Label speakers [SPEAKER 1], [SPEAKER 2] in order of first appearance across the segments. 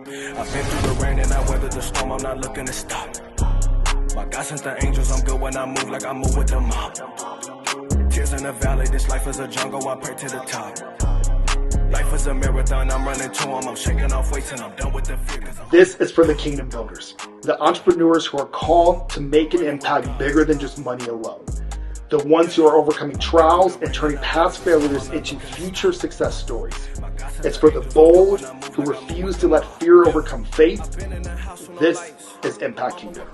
[SPEAKER 1] I've been through the rain and I weathered the storm, I'm not looking to stop. My God sent the angels, I'm good when I move like I move with the mob. Tears in the valley, this life is a jungle, I pray to the top. Life is a marathon, I'm running to them, I'm shaking off weights and I'm done with the fear.
[SPEAKER 2] This is for the kingdom builders, the entrepreneurs who are called to make an impact bigger than just money alone. The ones who are overcoming trials and turning past failures into future success stories. It's for the bold who refuse to let fear overcome faith. This is Impact Kingdom.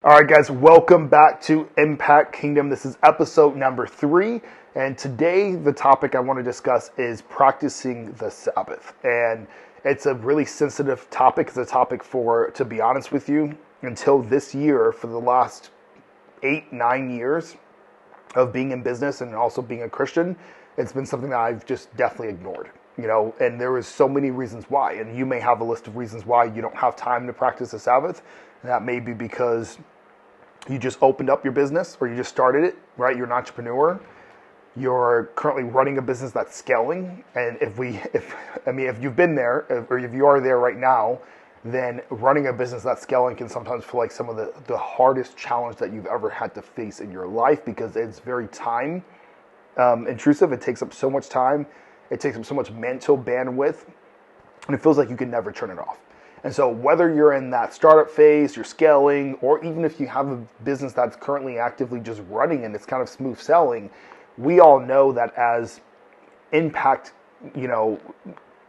[SPEAKER 2] All right, guys, welcome back to Impact Kingdom. This is episode number 3. And today the topic I want to discuss is practicing the Sabbath. And it's a really sensitive topic. It's a topic to be honest with you, until this year, for the last 8-9 years of being in business and also being a Christian, it's been something that I've just definitely ignored, and there is so many reasons why, and you may have a list of reasons why you don't have time to practice the Sabbath, and that may be because you just opened up your business or you just started it, right? You're an entrepreneur. You're currently running a business that's scaling, and if you've been there, or if you are there right now, then running a business that's scaling can sometimes feel like some of the hardest challenge that you've ever had to face in your life, because it's very time intrusive. It takes up so much time. It takes up so much mental bandwidth, and it feels like you can never turn it off. And so whether you're in that startup phase, you're scaling, or even if you have a business that's currently actively just running and it's kind of smooth selling, we all know that as impact,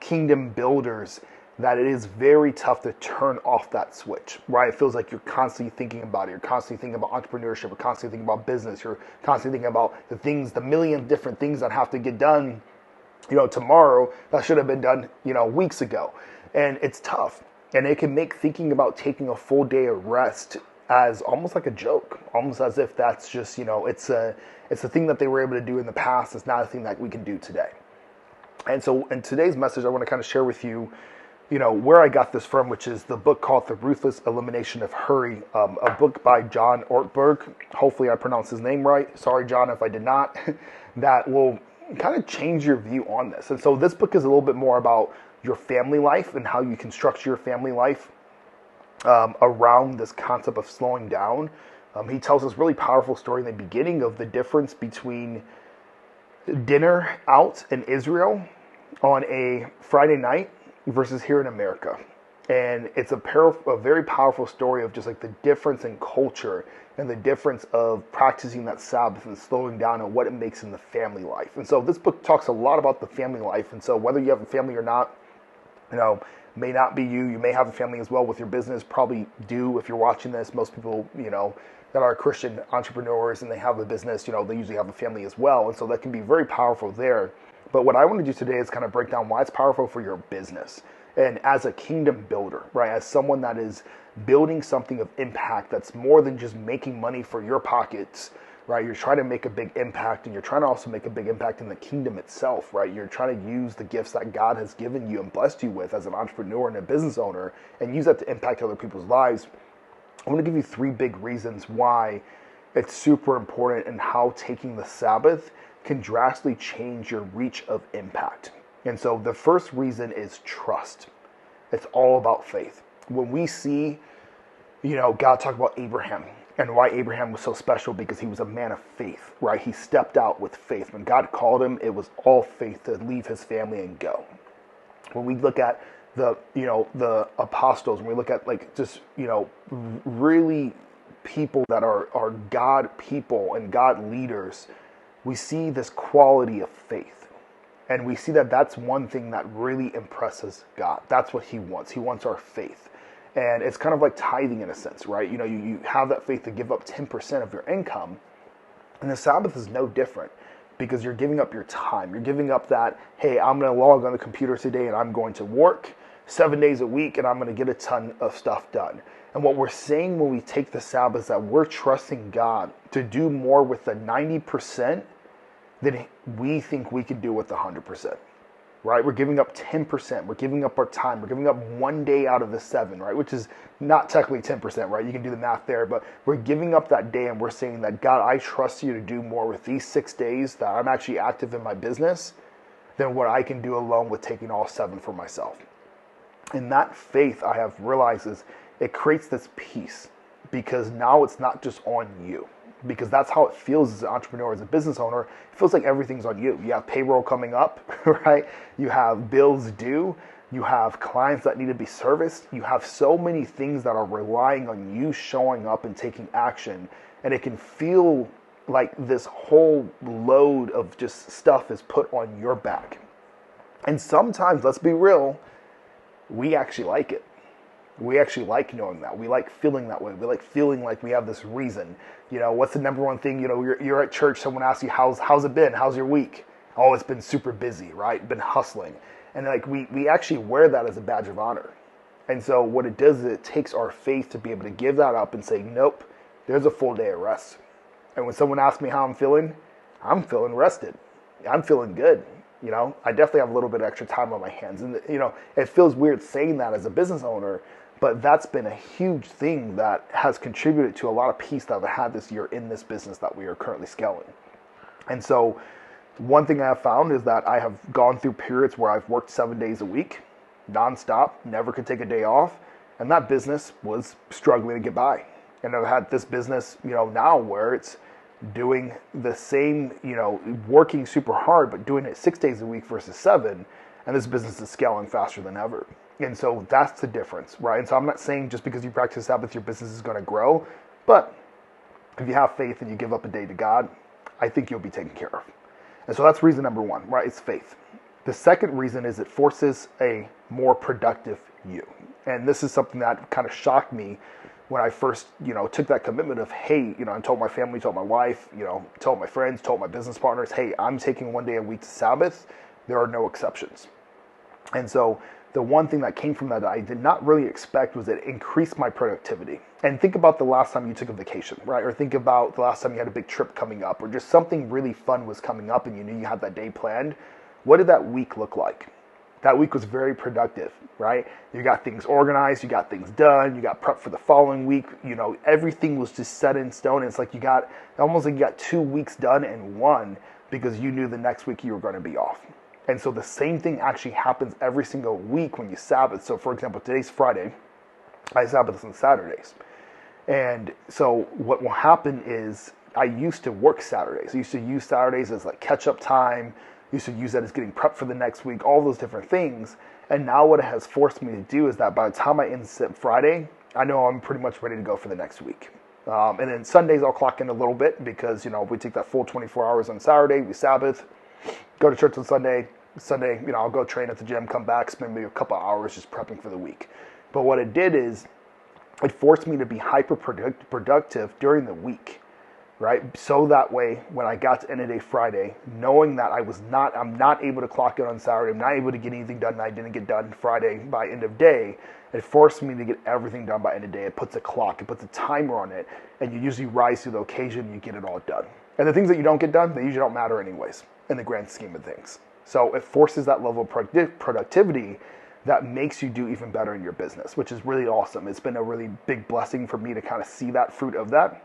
[SPEAKER 2] kingdom builders, that it is very tough to turn off that switch, right? It feels like you're constantly thinking about it. You're constantly thinking about entrepreneurship. You're constantly thinking about business. You're constantly thinking about the million different things that have to get done, tomorrow that should have been done, weeks ago. And it's tough. And it can make thinking about taking a full day of rest as almost like a joke, almost as if that's just, it's a thing that they were able to do in the past. It's not a thing that we can do today. And so in today's message, I want to kind of share with you, where I got this from, which is the book called The Ruthless Elimination of Hurry, a book by John Ortberg. Hopefully I pronounced his name right. Sorry, John, if I did not. That will kind of change your view on this. And so this book is a little bit more about your family life and how you can structure your family life around this concept of slowing down. He tells this really powerful story in the beginning of the difference between dinner out in Israel on a Friday night versus here in America. And it's a very powerful story of just like the difference in culture and the difference of practicing that Sabbath and slowing down and what it makes in the family life. And so this book talks a lot about the family life. And so whether you have a family or not, may not be you. You may have a family as well with your business, probably do if you're watching this. Most people, that are Christian entrepreneurs and they have a business, they usually have a family as well. And so that can be very powerful there. But what I want to do today is kind of break down why it's powerful for your business. And as a kingdom builder, right, as someone that is building something of impact that's more than just making money for your pockets, right? You're trying to make a big impact, and you're trying to also make a big impact in the kingdom itself, right? You're trying to use the gifts that God has given you and blessed you with as an entrepreneur and a business owner and use that to impact other people's lives. I'm going to give you 3 big reasons why it's super important and how taking the Sabbath can drastically change your reach of impact. And so the first reason is trust. It's all about faith. When we see, God talk about Abraham and why Abraham was so special, because he was a man of faith, right? He stepped out with faith. When God called him, it was all faith to leave his family and go. When we look at the apostles, when we look at really people that are God people and God leaders, we see this quality of faith. And we see that that's one thing that really impresses God. That's what he wants. He wants our faith. And it's kind of like tithing in a sense, right? You have that faith to give up 10% of your income. And the Sabbath is no different, because you're giving up your time. You're giving up that, hey, I'm going to log on the computer today and I'm going to work 7 days a week and I'm going to get a ton of stuff done. And what we're saying when we take the Sabbath is that we're trusting God to do more with the 90% than we think we could do with the 100%, right? We're giving up 10%. We're giving up our time. We're giving up 1 day out of the 7, right? Which is not technically 10%, right? You can do the math there, but we're giving up that day and we're saying that, God, I trust you to do more with these 6 days that I'm actually active in my business than what I can do alone with taking all 7 for myself. And that faith, I have realized, is it creates this peace, because now it's not just on you. Because that's how it feels as an entrepreneur, as a business owner. It feels like everything's on you. You have payroll coming up, right? You have bills due. You have clients that need to be serviced. You have so many things that are relying on you showing up and taking action. And it can feel like this whole load of just stuff is put on your back. And sometimes, let's be real, we actually like it. We actually like knowing that. We like feeling that way. We like feeling like we have this reason. You know, what's the number one thing? You know, you're at church, someone asks you, how's it been? How's your week? Oh, it's been super busy, right? Been hustling. And like we actually wear that as a badge of honor. And so what it does is it takes our faith to be able to give that up and say, nope, there's a full day of rest. And when someone asks me how I'm feeling rested. I'm feeling good. You know, I definitely have a little bit of extra time on my hands. And, you know, it feels weird saying that as a business owner, but that's been a huge thing that has contributed to a lot of peace that I've had this year in this business that we are currently scaling. And so one thing I have found is that I have gone through periods where I've worked 7 days a week, nonstop, never could take a day off. And that business was struggling to get by. And I've had this business, you know, now where it's doing the same, you know, working super hard, but doing it 6 days a week versus 7. And this business is scaling faster than ever. And so that's the difference, right? And so I'm not saying just because you practice Sabbath, your business is going to grow. But if you have faith and you give up a day to God, I think you'll be taken care of. And so that's reason number one, right? It's faith. The second reason is it forces a more productive you. And this is something that kind of shocked me when I first, you know, took that commitment of, hey, you know, I told my family, told my wife, you know, told my friends, told my business partners, hey, I'm taking 1 day a week to Sabbath. There are no exceptions. And so the one thing that came from that I did not really expect was it increased my productivity. And think about the last time you took a vacation, right? Or think about the last time you had a big trip coming up, or just something really fun was coming up and you knew you had that day planned. What did that week look like? That week was very productive, right? You got things organized, you got things done, you got prepped for the following week. You know, everything was just set in stone. It's like you got 2 weeks done in one because you knew the next week you were going to be off. And so the same thing actually happens every single week when you Sabbath. So for example, today's Friday, I Sabbath on Saturdays. And so what will happen is I used to work Saturdays. I used to use Saturdays as like catch-up time. I used to use that as getting prepped for the next week, all those different things. And now what it has forced me to do is that by the time I end Friday, I know I'm pretty much ready to go for the next week. And then Sundays I'll clock in a little bit because, you know, we take that full 24 hours on Saturday, we Sabbath, go to church on Sunday, you know, I'll go train at the gym, come back, spend maybe a couple hours just prepping for the week. But what it did is it forced me to be hyper productive during the week, right? So that way, when I got to end of day Friday, knowing that I'm not able to clock in on Saturday, I'm not able to get anything done that I didn't get done Friday by end of day, it forced me to get everything done by end of day. It puts a clock, it puts a timer on it, and you usually rise to the occasion and you get it all done. And the things that you don't get done, they usually don't matter anyways in the grand scheme of things. So it forces that level of productivity that makes you do even better in your business, which is really awesome. It's been a really big blessing for me to kind of see that fruit of that.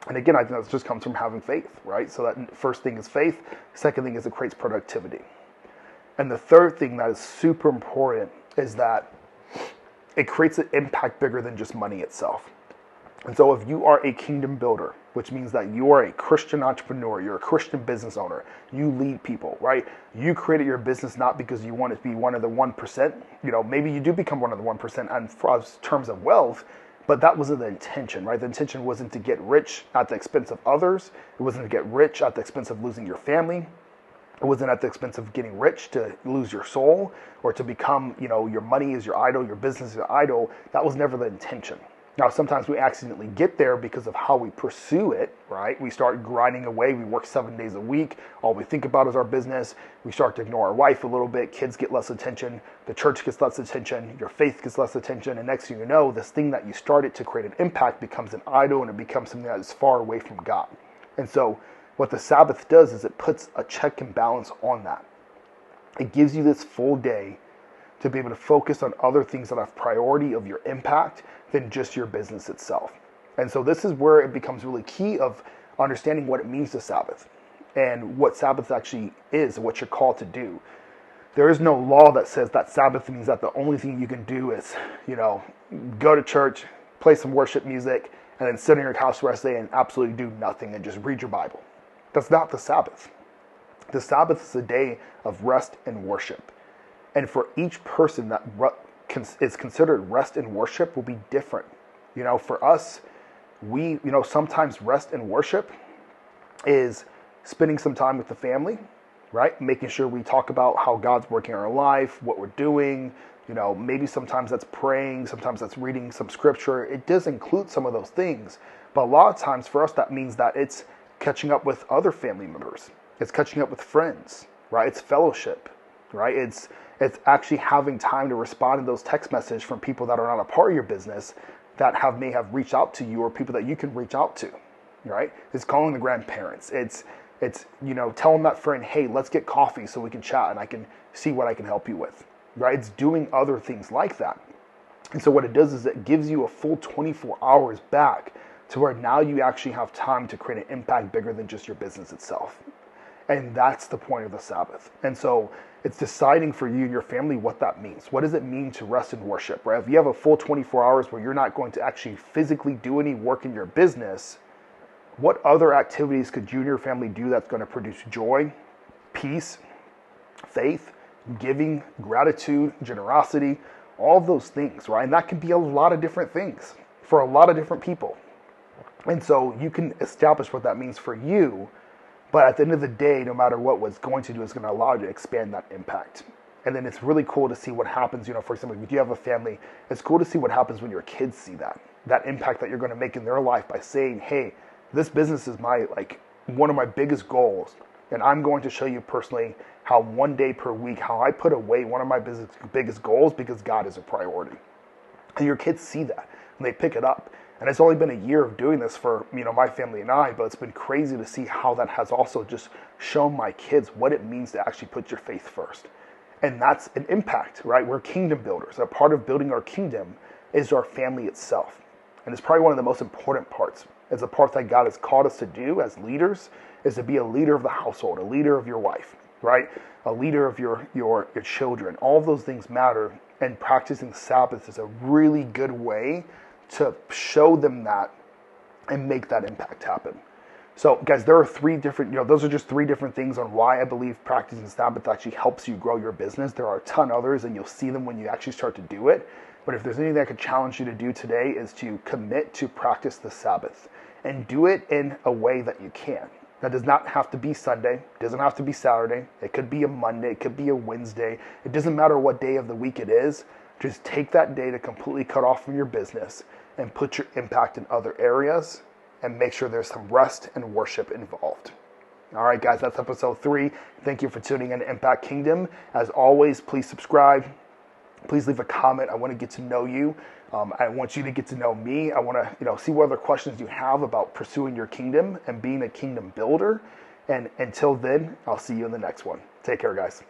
[SPEAKER 2] And again, I think that just comes from having faith, right? So that first thing is faith. Second thing is it creates productivity. And the third thing that is super important is that it creates an impact bigger than just money itself. And so if you are a kingdom builder, which means that you are a Christian entrepreneur, you're a Christian business owner, you lead people, right? You created your business not because you want to be one of the 1%. You know, maybe you do become one of the 1% in terms of wealth, but that wasn't the intention, right? The intention wasn't to get rich at the expense of others. It wasn't to get rich at the expense of losing your family. It wasn't at the expense of getting rich to lose your soul or to become, you know, your money is your idol, your business is your idol. That was never the intention. Now, sometimes we accidentally get there because of how we pursue it, right? We start grinding away. We work 7 days a week. All we think about is our business. We start to ignore our wife a little bit. Kids get less attention. The church gets less attention. Your faith gets less attention. And next thing you know, this thing that you started to create an impact becomes an idol and it becomes something that is far away from God. And so what the Sabbath does is it puts a check and balance on that. It gives you this full day to be able to focus on other things that have priority of your impact than just your business itself. And so this is where it becomes really key of understanding what it means to Sabbath and what Sabbath actually is and what you're called to do. There is no law that says that Sabbath means that the only thing you can do is, go to church, play some worship music, and then sit on your couch the rest of the day and absolutely do nothing and just read your Bible. That's not the Sabbath. The Sabbath is a day of rest and worship. And for each person that is considered rest and worship will be different. For us, we, sometimes rest and worship is spending some time with the family, right? Making sure we talk about how God's working in our life, what we're doing. Maybe sometimes that's praying, sometimes that's reading some scripture. It does include some of those things. But a lot of times for us, that means that it's catching up with other family members. It's catching up with friends, right? It's fellowship, right? It's actually having time to respond to those text messages from people that are not a part of your business that may have reached out to you, or people that you can reach out to, right? It's calling the grandparents. It's telling that friend, hey, let's get coffee so we can chat and I can see what I can help you with, right? It's doing other things like that. And so what it does is it gives you a full 24 hours back to where now you actually have time to create an impact bigger than just your business itself. And that's the point of the Sabbath. And so it's deciding for you and your family what that means. What does it mean to rest and worship, right? If you have a full 24 hours where you're not going to actually physically do any work in your business, what other activities could you and your family do that's going to produce joy, peace, faith, giving, gratitude, generosity, all of those things, right? And that can be a lot of different things for a lot of different people. And so you can establish what that means for you, but at the end of the day, no matter what was going to do, is going to allow you to expand that impact. And then it's really cool to see what happens, for example, if you have a family, it's cool to see what happens when your kids see that impact that you're going to make in their life by saying, hey, this business is one of my biggest goals. And I'm going to show you personally how one day per week, how I put away one of my biggest goals because God is a priority. And your kids see that and they pick it up. And it's only been a year of doing this for, my family and I, but it's been crazy to see how that has also just shown my kids what it means to actually put your faith first. And that's an impact, right? We're kingdom builders. A part of building our kingdom is our family itself. And it's probably one of the most important parts. It's a part that God has called us to do as leaders, is to be a leader of the household, a leader of your wife, right? A leader of your children. All of those things matter. And practicing Sabbath is a really good way to show them that and make that impact happen. So guys, there are three different, those are just three different things on why I believe practicing Sabbath actually helps you grow your business. There are a ton others and you'll see them when you actually start to do it. But if there's anything I could challenge you to do today is to commit to practice the Sabbath and do it in a way that you can. That does not have to be Sunday. It doesn't have to be Saturday. It could be a Monday. It could be a Wednesday. It doesn't matter what day of the week it is. Just take that day to completely cut off from your business and put your impact in other areas and make sure there's some rest and worship involved. All right, guys, that's episode 3. Thank you for tuning in to Impact Kingdom. As always, please subscribe. Please leave a comment. I want to get to know you. I want you to get to know me. I want to, see what other questions you have about pursuing your kingdom and being a kingdom builder. And until then, I'll see you in the next one. Take care, guys.